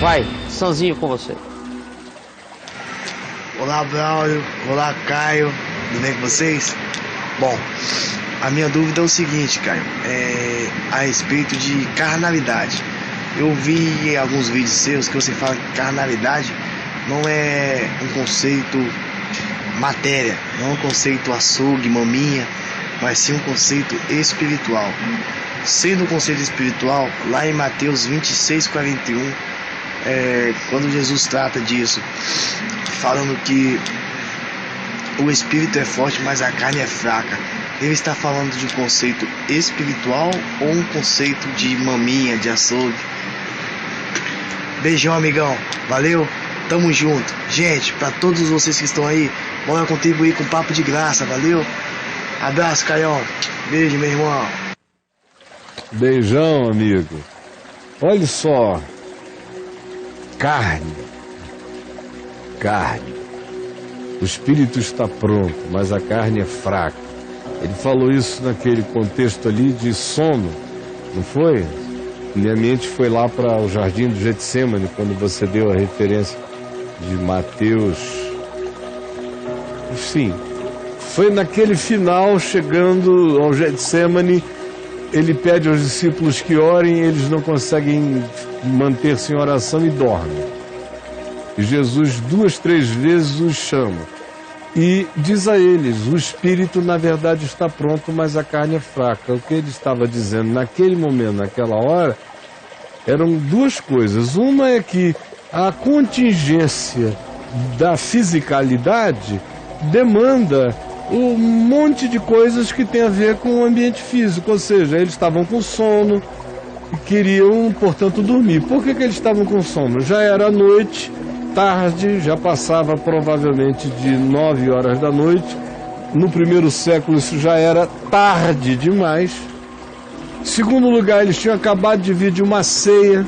Vai, Sanzinho com você. Olá, Braulio. Olá, Caio. Tudo bem com vocês? Bom, a minha dúvida é o seguinte, Caio. A respeito de carnalidade. Eu vi em alguns vídeos seus que você fala que carnalidade não é um conceito matéria, não é um conceito açougue, maminha, mas sim um conceito espiritual. Sendo um conceito espiritual, lá em Mateus 26:41, quando Jesus trata disso, falando que o espírito é forte, mas a carne é fraca, ele está falando de um conceito espiritual ou um conceito de maminha, de açougue? Beijão, amigão. Valeu, tamo junto. Gente, para todos vocês que estão aí, bora contribuir com papo de graça, valeu? Abraço, Caião. Beijo, meu irmão. Beijão, amigo. Olha só. Carne. O espírito está pronto, mas a carne é fraca. Ele falou isso naquele contexto ali de sono, não foi? Minha mente foi lá para o jardim do Getsêmani, quando você deu a referência de Mateus. Enfim, foi naquele final, chegando ao Getsêmani, ele pede aos discípulos que orem, eles não conseguem manter-se em oração e dormem. E Jesus 2, 3 vezes os chama e diz a eles: o espírito na verdade está pronto, mas a carne é fraca. O que ele estava dizendo naquele momento, naquela hora, eram duas coisas. Uma é que a contingência da fisicalidade demanda um monte de coisas que tem a ver com o ambiente físico, ou seja, eles estavam com sono e queriam, portanto, dormir. Por que eles estavam com sono? Já era noite, tarde, já passava provavelmente de 9 horas da noite. No primeiro século isso já era tarde demais. Em segundo lugar, eles tinham acabado de vir de uma ceia,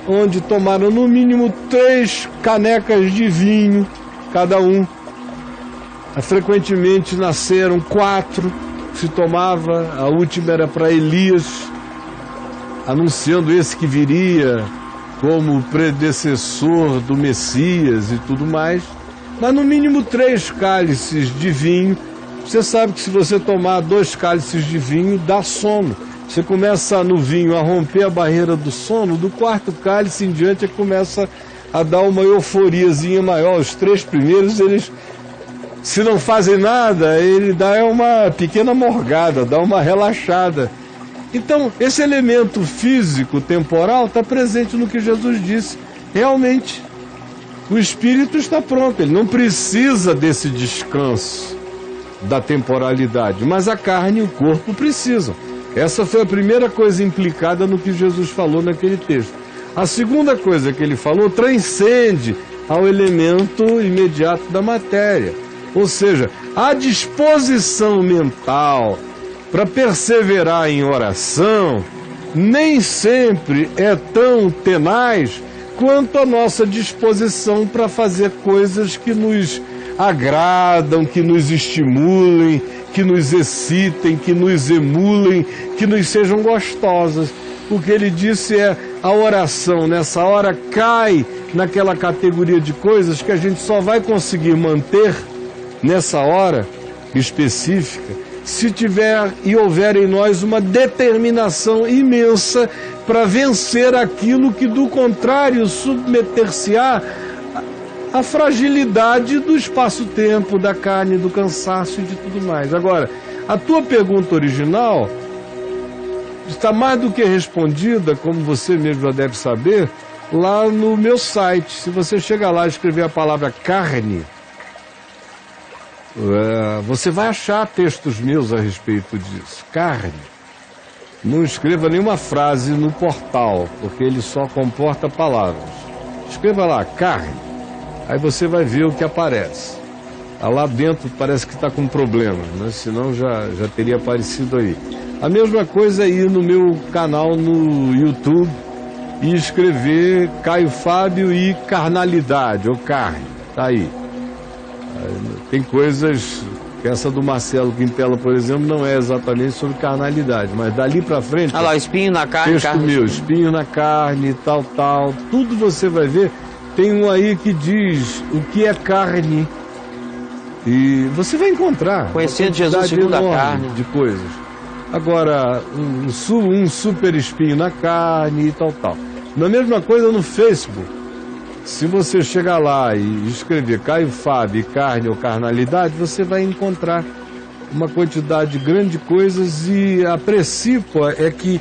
onde tomaram no mínimo 3 canecas de vinho, cada um. Frequentemente na ceia eram 4 que se tomava, a última era para Elias, anunciando esse que viria como predecessor do Messias e tudo mais. Mas no mínimo 3 cálices de vinho. Você sabe que se você tomar 2 cálices de vinho, dá sono. Você começa no vinho a romper a barreira do sono, do 4º cálice em diante começa a dar uma euforiazinha maior. Os 3 primeiros, eles, se não fazem nada, ele dá uma pequena morgada, dá uma relaxada. Então, esse elemento físico, temporal, está presente no que Jesus disse. Realmente, o espírito está pronto, ele não precisa desse descanso da temporalidade, mas a carne e o corpo precisam. Essa foi a primeira coisa implicada no que Jesus falou naquele texto. A segunda coisa que ele falou transcende ao elemento imediato da matéria. Ou seja, a disposição mental para perseverar em oração nem sempre é tão tenaz quanto a nossa disposição para fazer coisas que nos agradam, que nos estimulem, que nos excitem, que nos emulem, que nos sejam gostosas. O que ele disse é: a oração nessa hora cai naquela categoria de coisas que a gente só vai conseguir manter nessa hora específica se tiver e houver em nós uma determinação imensa para vencer aquilo que, do contrário, submeter-se-á à fragilidade do espaço-tempo, da carne, do cansaço e de tudo mais. Agora, a tua pergunta original está mais do que respondida, como você mesmo já deve saber, lá no meu site. Se você chegar lá e escrever a palavra carne, você vai achar textos meus a respeito disso. Carne. Não escreva nenhuma frase no portal, porque ele só comporta palavras. Escreva lá, carne. Aí você vai ver o que aparece. Lá dentro parece que está com problema, né? Senão já teria aparecido aí. A mesma coisa é ir no meu canal no YouTube e escrever Caio Fábio e carnalidade, ou carne. Tá aí. Tem coisas Essa do Marcelo Quintela, por exemplo, não é exatamente sobre carnalidade, mas dali pra frente... Olha lá, espinho na carne, texto carne. meu, espinho na carne, tal, tudo você vai ver. Tem um aí que diz o que é carne. E você vai encontrar. Conhecendo Jesus segundo a carne. De coisas. Agora, um super espinho na carne e tal. Na mesma coisa no Facebook. Se você chegar lá e escrever Caio Fábio, carne ou carnalidade, você vai encontrar uma quantidade grande de coisas, e a princípio é que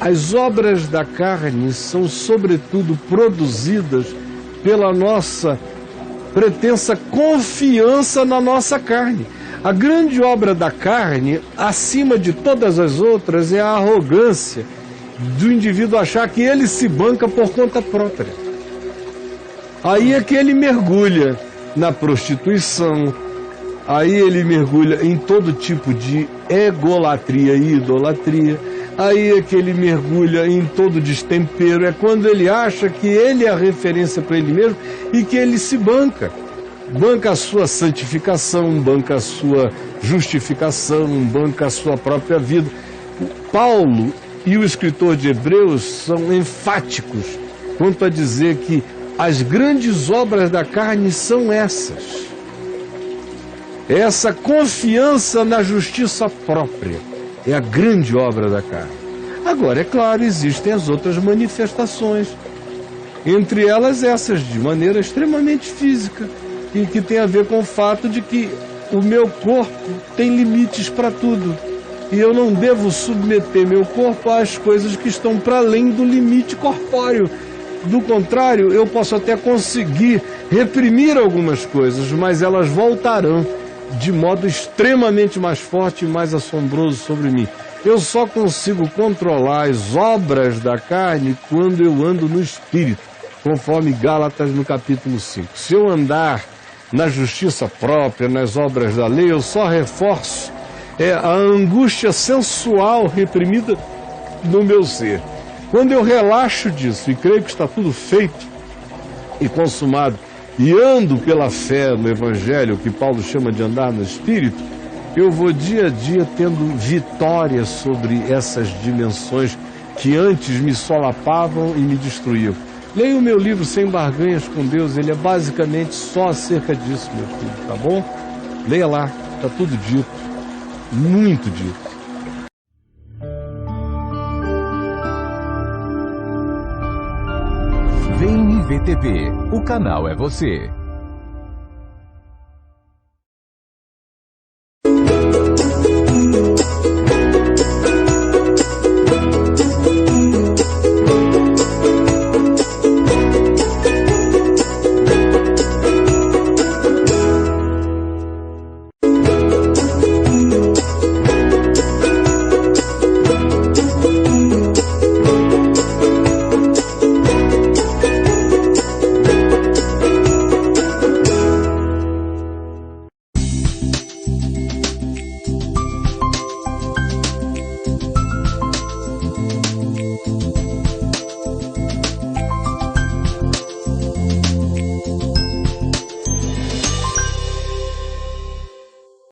as obras da carne são sobretudo produzidas pela nossa pretensa confiança na nossa carne. A grande obra da carne, acima de todas as outras, é a arrogância do indivíduo achar que ele se banca por conta própria. Aí é que ele mergulha na prostituição, aí ele mergulha em todo tipo de egolatria e idolatria, aí é que ele mergulha em todo destempero, é quando ele acha que ele é a referência para ele mesmo e que ele se banca. Banca a sua santificação, banca a sua justificação, banca a sua própria vida. Paulo e o escritor de Hebreus são enfáticos quanto a dizer que as grandes obras da carne são essas. Essa confiança na justiça própria é a grande obra da carne. Agora, é claro, existem as outras manifestações. Entre elas essas, de maneira extremamente física, e que tem a ver com o fato de que o meu corpo tem limites para tudo. E eu não devo submeter meu corpo às coisas que estão para além do limite corpóreo. Do contrário, eu posso até conseguir reprimir algumas coisas, mas elas voltarão de modo extremamente mais forte e mais assombroso sobre mim. Eu só consigo controlar as obras da carne quando eu ando no Espírito, conforme Gálatas no capítulo 5. Se eu andar na justiça própria, nas obras da lei, eu só reforço a angústia sensual reprimida no meu ser. Quando eu relaxo disso e creio que está tudo feito e consumado, e ando pela fé no Evangelho, que Paulo chama de andar no Espírito, eu vou dia a dia tendo vitória sobre essas dimensões que antes me solapavam e me destruíam. Leia o meu livro Sem Barganhas com Deus, ele é basicamente só acerca disso, meu filho, tá bom? Leia lá, está tudo dito, muito dito. Vem IVTV, o canal é você.